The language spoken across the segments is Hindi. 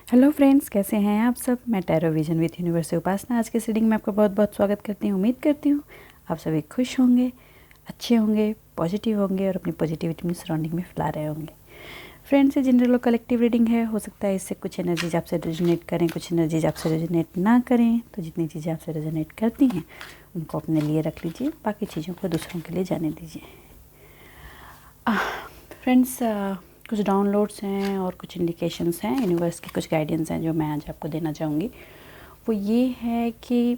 हेलो फ्रेंड्स, कैसे हैं आप सब। मैं टैरो विजन विद यूनिवर्स से उपासना आज के रीडिंग में आपका बहुत बहुत स्वागत करती हूँ। उम्मीद करती हूँ आप सभी खुश होंगे, अच्छे होंगे, पॉजिटिव होंगे और अपनी पॉजिटिविटी में सराउंडिंग में फैला रहे होंगे। फ्रेंड्स, ये जनरल और कलेक्टिव रीडिंग है। हो सकता है इससे कुछ एनर्जीज आपसे रेजोनेट करें, कुछ एनर्जीज आपसे रेजोनेट ना करें। तो जितनी चीज़ें आपसे रेजोनेट करती हैं उनको अपने लिए रख लीजिए, बाकी चीज़ों को दूसरों के लिए जाने दीजिए। फ्रेंड्स, कुछ डाउनलोड्स हैं और कुछ इंडिकेशंस हैं, यूनिवर्स की कुछ गाइडेंस हैं जो मैं आज आपको देना चाहूँगी। वो ये है कि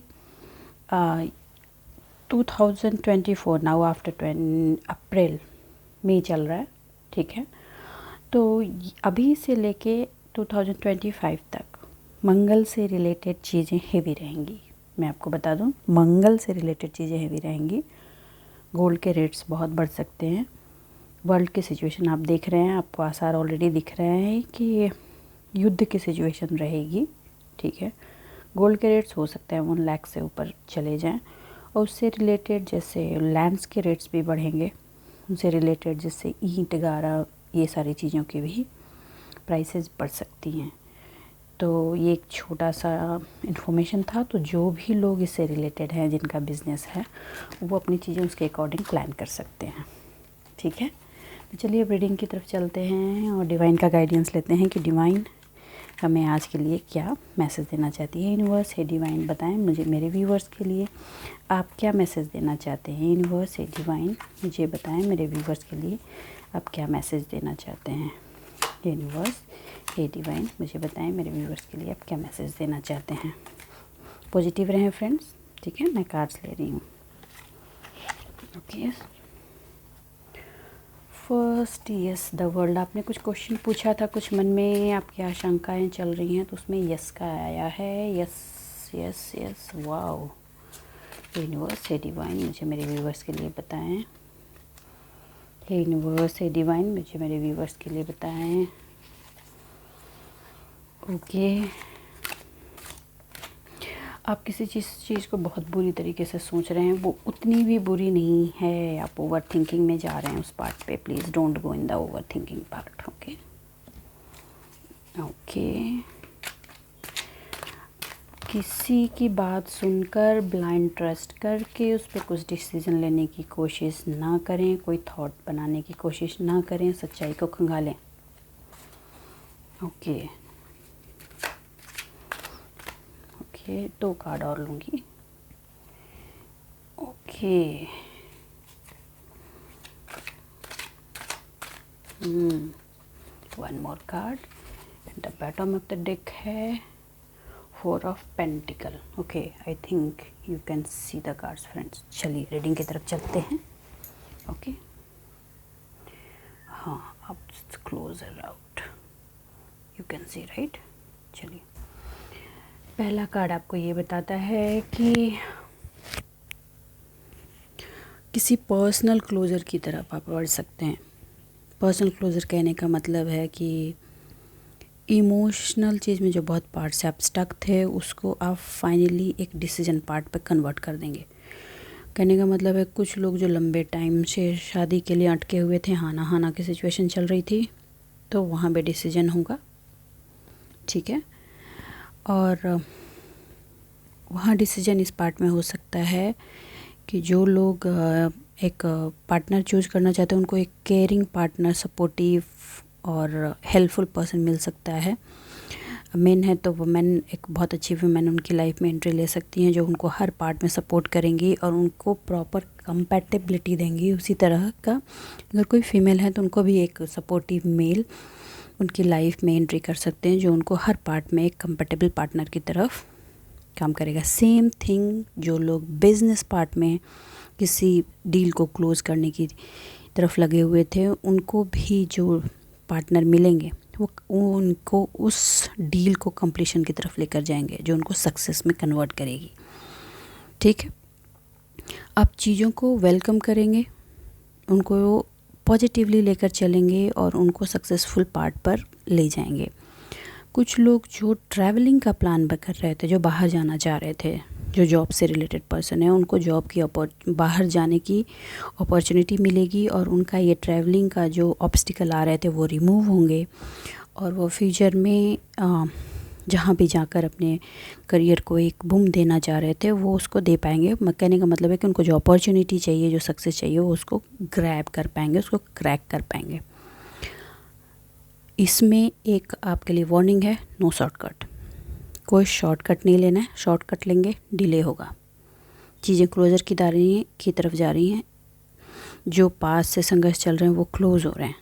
2024 नाउ आफ्टर अप्रैल मई चल रहा है, ठीक है। तो अभी से लेके 2025 तक मंगल से रिलेटेड चीज़ें हेवी रहेंगी। मैं आपको बता दूं, मंगल से रिलेटेड चीज़ें हेवी रहेंगी। गोल्ड के रेट्स बहुत बढ़ सकते हैं। वर्ल्ड की सिचुएशन आप देख रहे हैं, आपको आसार ऑलरेडी दिख रहे हैं कि युद्ध की सिचुएशन रहेगी, ठीक है। गोल्ड के रेट्स हो सकते हैं 1 लाख से ऊपर चले जाएं, और उससे रिलेटेड जैसे लैंड्स के रेट्स भी बढ़ेंगे। उनसे रिलेटेड जैसे ईंट, गारा, ये सारी चीज़ों की भी प्राइसेस बढ़ सकती हैं। तो ये एक छोटा सा इन्फॉर्मेशन था। तो जो भी लोग इससे रिलेटेड हैं, जिनका बिज़नेस है, वो अपनी चीज़ें उसके अकॉर्डिंग प्लान कर सकते हैं, ठीक है। तो चलिए अब रीडिंग की तरफ चलते हैं और डिवाइन का गाइडेंस लेते हैं कि डिवाइन हमें आज के लिए क्या मैसेज देना चाहती है। यूनिवर्स, हे डिवाइन बताएं मुझे, मेरे व्यूवर्स के लिए आप क्या मैसेज देना चाहते हैं। यूनिवर्स, हे डिवाइन मुझे बताएं, मेरे व्यूवर्स के लिए आप क्या मैसेज देना चाहते हैं। यूनिवर्स, हे डिवाइन मुझे बताएं, मेरे व्यूवर्स के लिए आप क्या मैसेज देना चाहते हैं। पॉजिटिव रहें फ्रेंड्स, ठीक है। मैं कार्ड्स ले रही हूँ। Okay, first yes the world. आपने कुछ क्वेश्चन पूछा था, कुछ मन में आपकी आशंकाएं चल रही हैं, तो उसमें यस का आया है। Yes yes yes, wow. Universe, हे डिवाइन मुझे मेरे व्यूवर्स के लिए बताएं। हे यूनिवर्स, हे डिवाइन मुझे मेरे व्यूवर्स के लिए बताएं। ओके, आप किसी चीज़ को बहुत बुरी तरीके से सोच रहे हैं, वो उतनी भी बुरी नहीं है। आप ओवर थिंकिंग में जा रहे हैं उस पार्ट पे। Please don't go in the over thinking part. Okay okay, किसी की बात सुनकर ब्लाइंड ट्रस्ट करके उस पर कुछ डिसीजन लेने की कोशिश ना करें, कोई थॉट बनाने की कोशिश ना करें, सच्चाई को खंगालें। ओके ओके, 2 कार्ड और लूँगी। Okay, one more card and the bottom of the deck है 4 of pentacle. Okay, I think you can see the cards friends. चलिए रीडिंग की तरफ चलते हैं। ओके, हाँ, अब closer out you can see, right. चलिए, पहला कार्ड आपको ये बताता है कि किसी पर्सनल क्लोज़र की तरफ आप बढ़ सकते हैं। पर्सनल क्लोज़र कहने का मतलब है कि इमोशनल चीज़ में जो बहुत पार्ट से आप स्टक थे, उसको आप फाइनली एक डिसीजन पार्ट पे कन्वर्ट कर देंगे। कहने का मतलब है कुछ लोग जो लंबे टाइम से शादी के लिए अटके हुए थे, हाना हाना की सिचुएशन चल रही थी, तो वहाँ पे डिसीजन होगा, ठीक है। और वहाँ डिसीजन इस पार्ट में हो सकता है कि जो लोग एक पार्टनर चूज करना चाहते हैं, उनको एक केयरिंग पार्टनर, सपोर्टिव और हेल्पफुल पर्सन मिल सकता है। मेन है तो वुमेन, एक बहुत अच्छी वुमेन उनकी लाइफ में एंट्री ले सकती हैं, जो उनको हर पार्ट में सपोर्ट करेंगी और उनको प्रॉपर कंपैटिबिलिटी देंगी। उसी तरह का अगर कोई फीमेल है तो उनको भी एक सपोर्टिव मेल उनकी लाइफ में एंट्री कर सकते हैं, जो उनको हर पार्ट में एक कंपैटिबल पार्टनर की तरफ काम करेगा। सेम थिंग जो लोग बिजनेस पार्ट में किसी डील को क्लोज़ करने की तरफ लगे हुए थे, उनको भी जो पार्टनर मिलेंगे वो उनको उस डील को कंप्लीशन की तरफ लेकर जाएंगे, जो उनको सक्सेस में कन्वर्ट करेगी, ठीक है। आप चीज़ों को वेलकम करेंगे, उनको पॉजिटिवली लेकर चलेंगे और उनको सक्सेसफुल पार्ट पर ले जाएंगे। कुछ लोग जो ट्रैवलिंग का प्लान कर रहे थे, जो बाहर जाना चाह रहे थे, जो जॉब से रिलेटेड पर्सन है, उनको जॉब की बाहर जाने की अपॉर्चुनिटी मिलेगी और उनका ये ट्रैवलिंग का जो ऑब्स्टिकल आ रहे थे वो रिमूव होंगे और वो फ्यूचर में जहाँ भी जाकर अपने करियर को एक बूम देना चाह रहे थे वो उसको दे पाएंगे। कहने का मतलब है कि उनको जो अपॉर्चुनिटी चाहिए, जो सक्सेस चाहिए, वो उसको ग्रैब कर पाएंगे, उसको क्रैक कर पाएंगे। इसमें एक आपके लिए वार्निंग है, नो शॉर्टकट। कोई शॉर्टकट नहीं लेना है, शॉर्टकट लेंगे डिले होगा। चीज़ें क्लोजर की तरफ जा रही हैं, जो पास से संघर्ष चल रहे हैं वो क्लोज हो रहे हैं,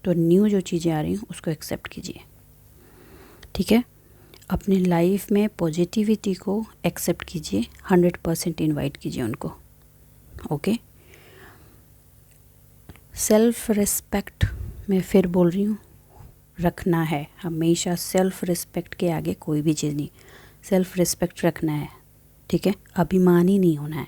तो न्यू जो चीज़ें आ रही हैं उसको एक्सेप्ट कीजिए। ठीक है, अपनी लाइफ में पॉजिटिविटी को एक्सेप्ट कीजिए, 100% इनवाइट कीजिए उनको। ओके, सेल्फ रिस्पेक्ट मैं फिर बोल रही हूँ, रखना है हमेशा। सेल्फ रिस्पेक्ट के आगे कोई भी चीज़ नहीं, सेल्फ रिस्पेक्ट रखना है। ठीक है, अभिमानी नहीं होना है।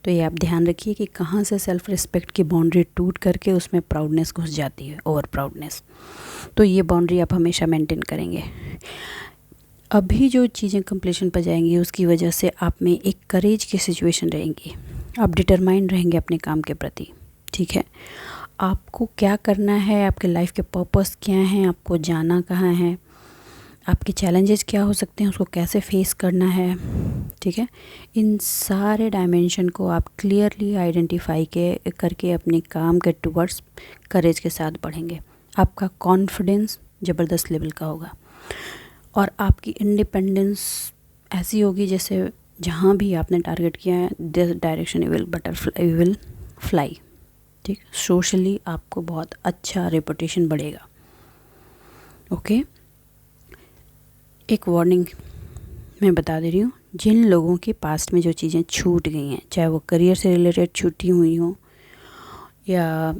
तो ये आप ध्यान रखिए कि कहाँ से सेल्फ रिस्पेक्ट की बाउंड्री टूट करके उसमें प्राउडनेस घुस जाती है, ओवर प्राउडनेस। तो ये बाउंड्री आप हमेशा मेंटेन करेंगे। अभी जो चीज़ें कंप्लीशन पर जाएंगी उसकी वजह से आप में एक करेज की सिचुएशन रहेंगी, आप डिटरमाइंड रहेंगे अपने काम के प्रति। ठीक है, आपको क्या करना है, आपके लाइफ के पर्पस क्या हैं, आपको जाना कहाँ है, आपके चैलेंजेस क्या हो सकते हैं, उसको कैसे फेस करना है। ठीक है, इन सारे डायमेंशन को आप क्लियरली आइडेंटिफाई करके अपने काम के टुवर्ड्स करेज के साथ बढ़ेंगे। आपका कॉन्फिडेंस ज़बरदस्त लेवल का होगा और आपकी इंडिपेंडेंस ऐसी होगी जैसे जहाँ भी आपने टारगेट किया है, this direction you will fly. ठीक, सोशली आपको बहुत अच्छा रेपुटेशन बढ़ेगा। ओके, एक वार्निंग मैं बता दे रही हूँ, जिन लोगों के पास्ट में जो चीज़ें छूट गई हैं, चाहे वो करियर से रिलेटेड छूटी हुई हो या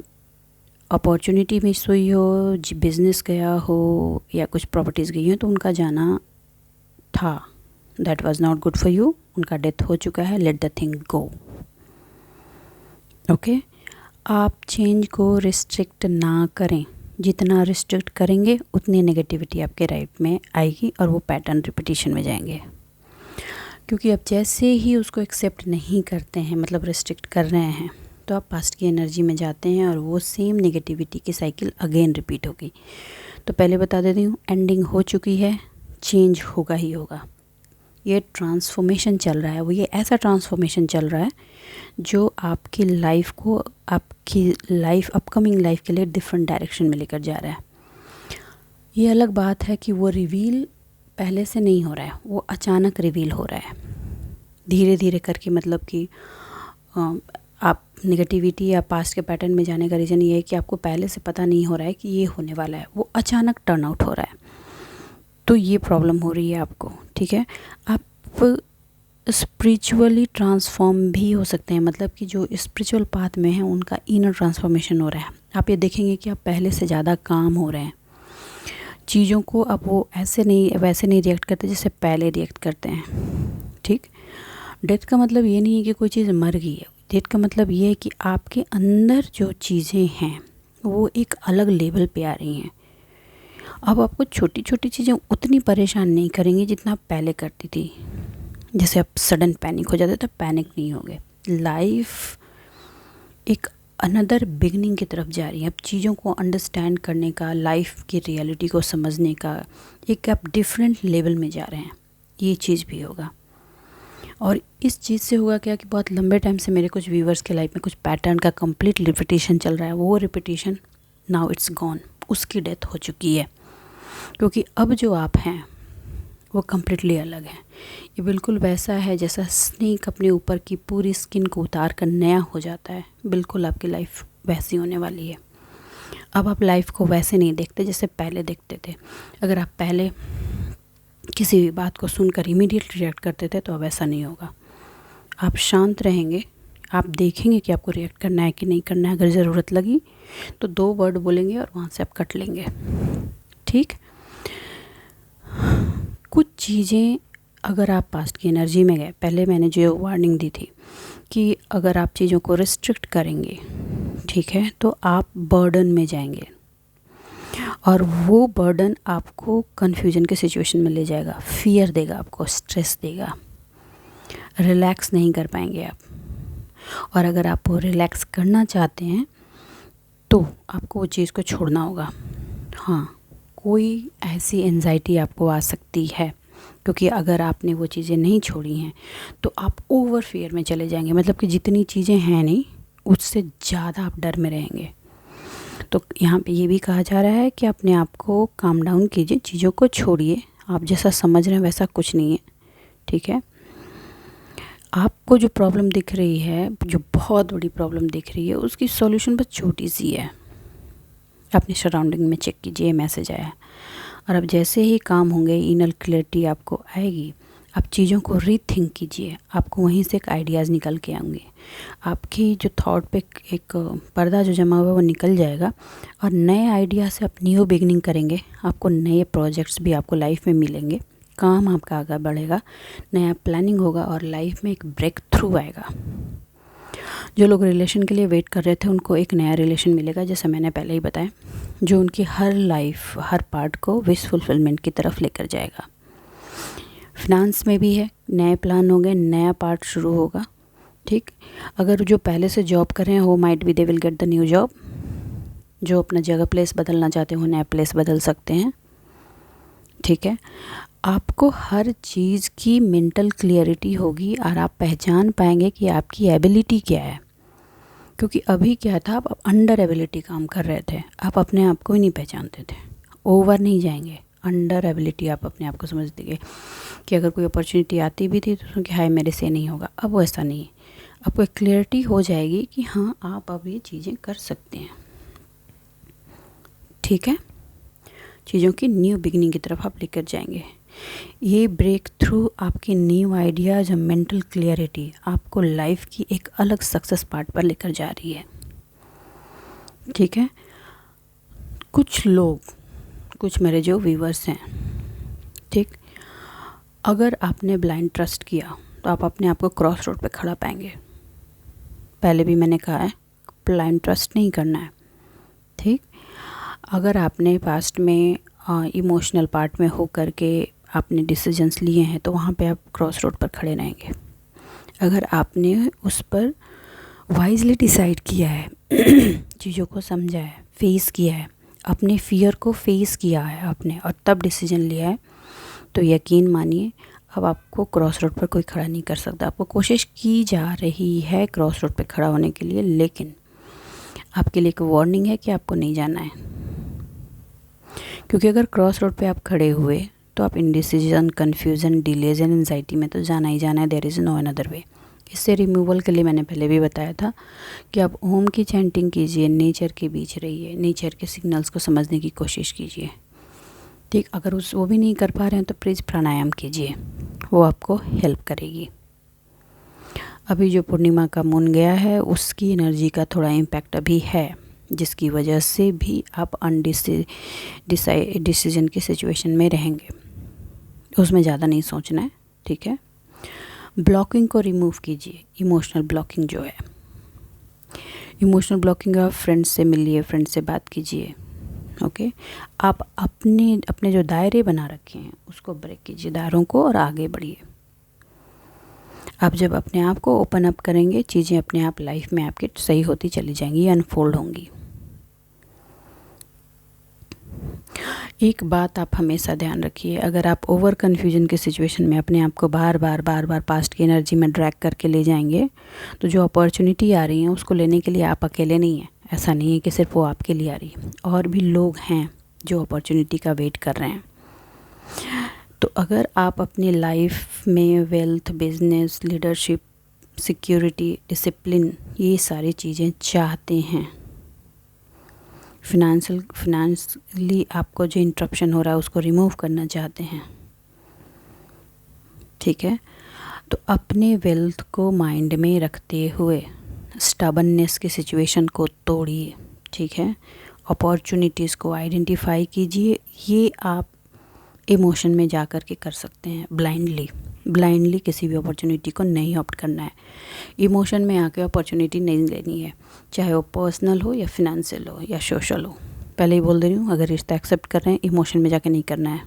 अपॉर्चुनिटी मिस हुई हो, बिजनेस गया हो या कुछ प्रॉपर्टीज़ गई हो, तो उनका जाना था, that was not good for you, उनका डेथ हो चुका है, let the thing go. Okay, आप चेंज को रिस्ट्रिक्ट ना करें, जितना रिस्ट्रिक्ट करेंगे उतनी नेगेटिविटी आपके लाइफ में आएगी और वो पैटर्न रिपीटिशन में जाएंगे। क्योंकि आप जैसे ही उसको एक्सेप्ट नहीं करते हैं, मतलब रिस्ट्रिक्ट कर रहे हैं, तो आप पास्ट की एनर्जी में जाते हैं और वो सेम नेगेटिविटी की साइकिल अगेन रिपीट होगी। तो पहले बता देती हूँ, एंडिंग हो चुकी है, चेंज होगा ही होगा। ये ट्रांसफॉर्मेशन चल रहा है, वो ये ऐसा ट्रांसफॉर्मेशन चल रहा है जो आपकी लाइफ को, आपकी लाइफ, अपकमिंग लाइफ के लिए डिफरेंट डायरेक्शन में लेकर जा रहा है। ये अलग बात है कि वो रिवील पहले से नहीं हो रहा है, वो अचानक रिवील हो रहा है धीरे धीरे करके। मतलब कि आप नेगेटिविटी या पास्ट के पैटर्न में जाने का रीज़न ये है कि आपको पहले से पता नहीं हो रहा है कि ये होने वाला है, वो अचानक टर्न आउट हो रहा है, तो ये प्रॉब्लम हो रही है आपको। ठीक है, आप स्पिरिचुअली ट्रांसफॉर्म भी हो सकते हैं, मतलब कि जो स्पिरिचुअल पाथ में है उनका इनर ट्रांसफॉर्मेशन हो रहा है। आप ये देखेंगे कि आप पहले से ज़्यादा काम हो रहे हैं, चीज़ों को अब वो ऐसे नहीं वैसे नहीं रिएक्ट करते जैसे पहले रिएक्ट करते हैं। ठीक, डेथ का मतलब ये नहीं है कि कोई चीज़ मर गई है, डेथ का मतलब ये है कि आपके अंदर जो चीज़ें हैं वो एक अलग लेवल पे आ रही हैं। अब आपको छोटी छोटी चीज़ें उतनी परेशान नहीं करेंगी जितना आप पहले करती थी। जैसे आप सडन पैनिक हो जाते तो पैनिक नहीं होगे। लाइफ एक अनदर बिगनिंग की तरफ जा रही है। अब चीज़ों को अंडरस्टैंड करने का, लाइफ की रियलिटी को समझने का एक आप डिफरेंट लेवल में जा रहे हैं, ये चीज़ भी होगा। और इस चीज़ से होगा क्या कि बहुत लंबे टाइम से मेरे कुछ व्यूवर्स के लाइफ में कुछ पैटर्न का कंप्लीट रिपीटिशन चल रहा है, वो रिपीटिशन नाउ इट्स गॉन, उसकी डेथ हो चुकी है। क्योंकि अब जो आप हैं वो कम्प्लीटली अलग है। ये बिल्कुल वैसा है जैसा स्नेक अपने ऊपर की पूरी स्किन को उतार कर नया हो जाता है, बिल्कुल आपकी लाइफ वैसी होने वाली है। अब आप लाइफ को वैसे नहीं देखते जैसे पहले देखते थे। अगर आप पहले किसी भी बात को सुनकर इमीडिएट रिएक्ट करते थे तो अब ऐसा नहीं होगा। आप शांत रहेंगे, आप देखेंगे कि आपको रिएक्ट करना है कि नहीं करना है। अगर ज़रूरत लगी तो 2 वर्ड बोलेंगे और वहाँ से आप कट लेंगे। ठीक, कुछ चीज़ें अगर आप पास्ट की एनर्जी में गए, पहले मैंने जो वार्निंग दी थी कि अगर आप चीज़ों को रिस्ट्रिक्ट करेंगे, ठीक है, तो आप बर्डन में जाएंगे और वो बर्डन आपको कन्फ्यूजन के सिचुएशन में ले जाएगा, फियर देगा आपको, स्ट्रेस देगा, रिलैक्स नहीं कर पाएंगे आप। और अगर आप वो रिलैक्स करना चाहते हैं तो आपको वो चीज़ को छोड़ना होगा। हाँ, कोई ऐसी एंजाइटी आपको आ सकती है क्योंकि अगर आपने वो चीज़ें नहीं छोड़ी हैं तो आप ओवर फियर में चले जाएंगे, मतलब कि जितनी चीज़ें हैं नहीं उससे ज़्यादा आप डर में रहेंगे। तो यहाँ पे ये भी कहा जा रहा है कि अपने आप को काम डाउन कीजिए, चीज़ों को छोड़िए, आप जैसा समझ रहे हैं वैसा कुछ नहीं है, ठीक है। आपको जो प्रॉब्लम दिख रही है, जो बहुत बड़ी प्रॉब्लम दिख रही है, उसकी सॉल्यूशन बस छोटी सी है। अपने सराउंडिंग में चेक कीजिए, मैसेज आया है। और अब जैसे ही काम होंगे, इनर क्लैरिटी आपको आएगी, आप चीज़ों को रीथिंक कीजिए, आपको वहीं से एक आइडियाज़ निकल के आएंगे। आपकी जो थॉट पे एक पर्दा जो जमा हुआ है वो निकल जाएगा और नए आइडिया से आप न्यू बिगनिंग करेंगे। आपको नए प्रोजेक्ट्स भी आपको लाइफ में मिलेंगे, काम आपका आगे बढ़ेगा, नया प्लानिंग होगा और लाइफ में एक ब्रेक थ्रू आएगा। जो लोग रिलेशन के लिए वेट कर रहे थे उनको एक नया रिलेशन मिलेगा, जैसा मैंने पहले ही बताया, जो उनकी हर लाइफ, हर पार्ट को विश फुलफिलमेंट की तरफ लेकर जाएगा। फिनांस में भी है, नए प्लान होंगे, नया पार्ट शुरू होगा, ठीक। अगर जो पहले से जॉब कर रहे हैं वो might be they will get the new job. जो अपना जगह प्लेस बदलना चाहते हो नया प्लेस बदल सकते हैं, ठीक है। आपको हर चीज़ की मेंटल क्लियरिटी होगी और आप पहचान पाएंगे कि आपकी एबिलिटी क्या है। क्योंकि अभी क्या था, आप अंडर एबिलिटी काम कर रहे थे, आप अपने आप को ही नहीं पहचानते थे। ओवर नहीं जाएंगे, अंडर एबिलिटी आप अपने आप को समझते गए कि अगर कोई अपॉर्चुनिटी आती भी थी तो कि हाय मेरे से नहीं होगा। अब वो ऐसा नहीं है, आपको एक क्लियरिटी हो जाएगी कि हाँ आप अब ये चीज़ें कर सकते हैं, ठीक है। चीज़ों की न्यू बिगिनिंग की तरफ आप लेकर जाएंगे। ये ब्रेक थ्रू आपकी न्यू आइडियाज़ और मेंटल क्लियरिटी आपको लाइफ की एक अलग सक्सेस पार्ट पर लेकर जा रही है, ठीक है। कुछ लोग, कुछ मेरे जो व्यूवर्स हैं, ठीक, अगर आपने ब्लाइंड ट्रस्ट किया तो आप अपने आप को क्रॉस रोड पे खड़ा पाएंगे। पहले भी मैंने कहा है, ब्लाइंड ट्रस्ट नहीं करना है, ठीक। अगर आपने पास्ट में इमोशनल पार्ट में हो करके आपने डिसीजंस लिए हैं तो वहाँ पे आप क्रॉस रोड पर खड़े रहेंगे। अगर आपने उस पर वाइजली डिसाइड किया है, चीज़ों को समझा है, फेस किया है, अपने फियर को फेस किया है आपने और तब डिसीजन लिया है, तो यकीन मानिए अब आपको क्रॉस रोड पर कोई खड़ा नहीं कर सकता। आपको कोशिश की जा रही है क्रॉस रोड पर खड़ा होने के लिए, लेकिन आपके लिए एक वार्निंग है कि आपको नहीं जाना है। क्योंकि अगर क्रॉस रोड पे आप खड़े हुए तो आप indecision, confusion, delays and anxiety में तो जाना ही जाना है। There is no another way. इससे रिमूवल के लिए मैंने पहले भी बताया था कि आप ओम की चैंटिंग कीजिए, नेचर के बीच रहिए, नेचर के सिग्नल्स को समझने की कोशिश कीजिए, ठीक। अगर वो भी नहीं कर पा रहे हैं तो प्लीज़ प्राणायाम कीजिए, वो आपको हेल्प करेगी। अभी जो पूर्णिमा का मून गया है उसकी एनर्जी का थोड़ा इम्पैक्ट अभी है, जिसकी वजह से भी आप डिसीजन की सिचुएशन में रहेंगे। उसमें ज़्यादा नहीं सोचना है, ठीक है। ब्लॉकिंग को रिमूव कीजिए। इमोशनल ब्लॉकिंग जो है, इमोशनल ब्लॉकिंग आप फ्रेंड्स से मिलिए, फ्रेंड्स से बात कीजिए, ओके। आप अपने जो दायरे बना रखे हैं उसको ब्रेक कीजिए, दायरों को, और आगे बढ़िए। आप जब अपने आप को ओपन अप करेंगे, चीज़ें अपने आप लाइफ में आपकी सही होती चली जाएंगी, अनफोल्ड होंगी। एक बात आप हमेशा ध्यान रखिए, अगर आप ओवर कन्फ्यूजन के सिचुएशन में अपने आप को बार बार पास्ट की एनर्जी में ड्रैग करके ले जाएंगे तो जो अपॉर्चुनिटी आ रही है उसको लेने के लिए आप अकेले नहीं हैं। ऐसा नहीं है कि सिर्फ वो आपके लिए आ रही है, और भी लोग हैं जो अपॉर्चुनिटी का वेट कर रहे हैं। तो अगर आप अपनी लाइफ में wealth, business, leadership, security, discipline, ये सारी चीज़ें चाहते हैं, फिनेंशियली आपको जो इंटरप्शन हो रहा है उसको रिमूव करना चाहते हैं, ठीक है, तो अपने वेल्थ को माइंड में रखते हुए स्टबननेस की सिचुएशन को तोड़िए, ठीक है। अपॉर्चुनिटीज़ को आइडेंटिफाई कीजिए। ये आप इमोशन में जा कर के कर सकते हैं। ब्लाइंडली किसी भी अपॉर्चुनिटी को नहीं ऑप्ट करना है। इमोशन में आके अपॉर्चुनिटी नहीं लेनी है, चाहे वो पर्सनल हो या फिनेंशियल हो या सोशल हो। पहले ही बोल दे रही हूँ, अगर रिश्ता एक्सेप्ट कर रहे हैं इमोशन में जाके नहीं करना है।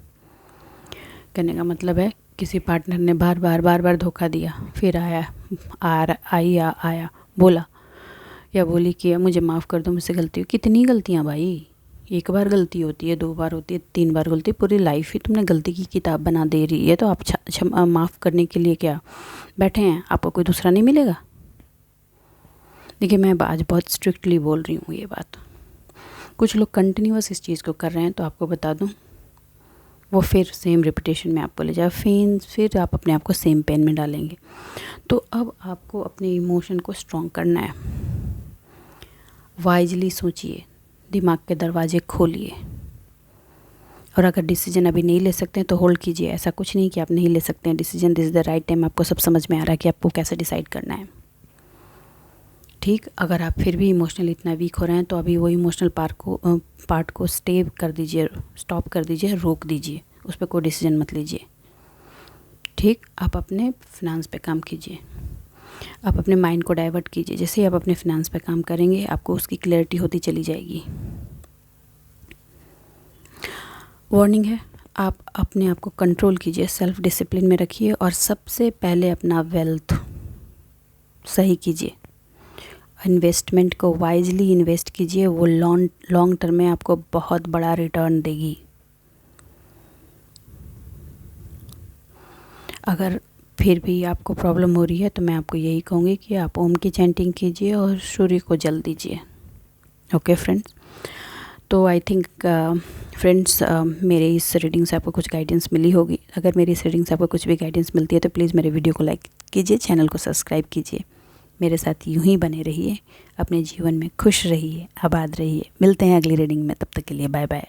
कहने का मतलब है किसी पार्टनर ने बार बार धोखा दिया, फिर आया बोला या बोली कि मुझे माफ़ कर दो, मुझसे गलती हुई। कितनी गलतियाँ भाई, एक बार गलती होती है, 2 बार होती है, 3 बार गलती, पूरी लाइफ ही तुमने गलती की किताब बना दे रही है। तो आप माफ़ करने के लिए क्या बैठे हैं? आपको कोई दूसरा नहीं मिलेगा? देखिए, मैं आज बहुत स्ट्रिक्टली बोल रही हूँ ये बात। कुछ लोग कंटिन्यूअस इस चीज़ को कर रहे हैं, तो आपको बता दूँ वो फिर सेम रिपीटेशन में आपको ले जाए, फिर आप अपने आप को सेम पेन में डालेंगे। तो अब आपको अपने इमोशन को स्ट्रॉन्ग करना है। वाइजली सोचिए, दिमाग के दरवाजे खोलिए, और अगर डिसीजन अभी नहीं ले सकते हैं तो होल्ड कीजिए। ऐसा कुछ नहीं कि आप नहीं ले सकते हैं decision, this is the right time. आपको सब समझ में आ रहा है कि आपको कैसे डिसाइड करना है, ठीक। अगर आप फिर भी इमोशनली इतना वीक हो रहे हैं तो अभी वो इमोशनल पार्ट को स्टॉप कर दीजिए, रोक दीजिए, उस पर कोई डिसीजन मत लीजिए, ठीक। आप अपने फिनांस पे काम कीजिए, आप अपने माइंड को डाइवर्ट कीजिए। जैसे ही आप अपने फिनांस पे काम करेंगे आपको उसकी क्लैरिटी होती चली जाएगी। वार्निंग है, आप अपने आप को कंट्रोल कीजिए, सेल्फ डिसिप्लिन में रखिए, और सबसे पहले अपना वेल्थ सही कीजिए। इन्वेस्टमेंट को वाइजली इन्वेस्ट कीजिए, वो लॉन्ग टर्म में आपको बहुत बड़ा रिटर्न देगी। अगर फिर भी आपको प्रॉब्लम हो रही है तो मैं आपको यही कहूँगी कि आप ओम की चैंटिंग कीजिए और सूर्य को जल दीजिए। ओके फ्रेंड्स, तो आई थिंक फ्रेंड्स मेरे इस रीडिंग से आपको कुछ गाइडेंस मिली होगी। अगर मेरी इस रीडिंग से आपको कुछ भी गाइडेंस मिलती है तो प्लीज़ मेरे वीडियो को लाइक कीजिए, चैनल को सब्सक्राइब कीजिए। मेरे साथ यूं ही बने रहिए, अपने जीवन में खुश रहिए, आबाद रहिए। मिलते हैं अगली रीडिंग में, तब तक के लिए बाय बाय।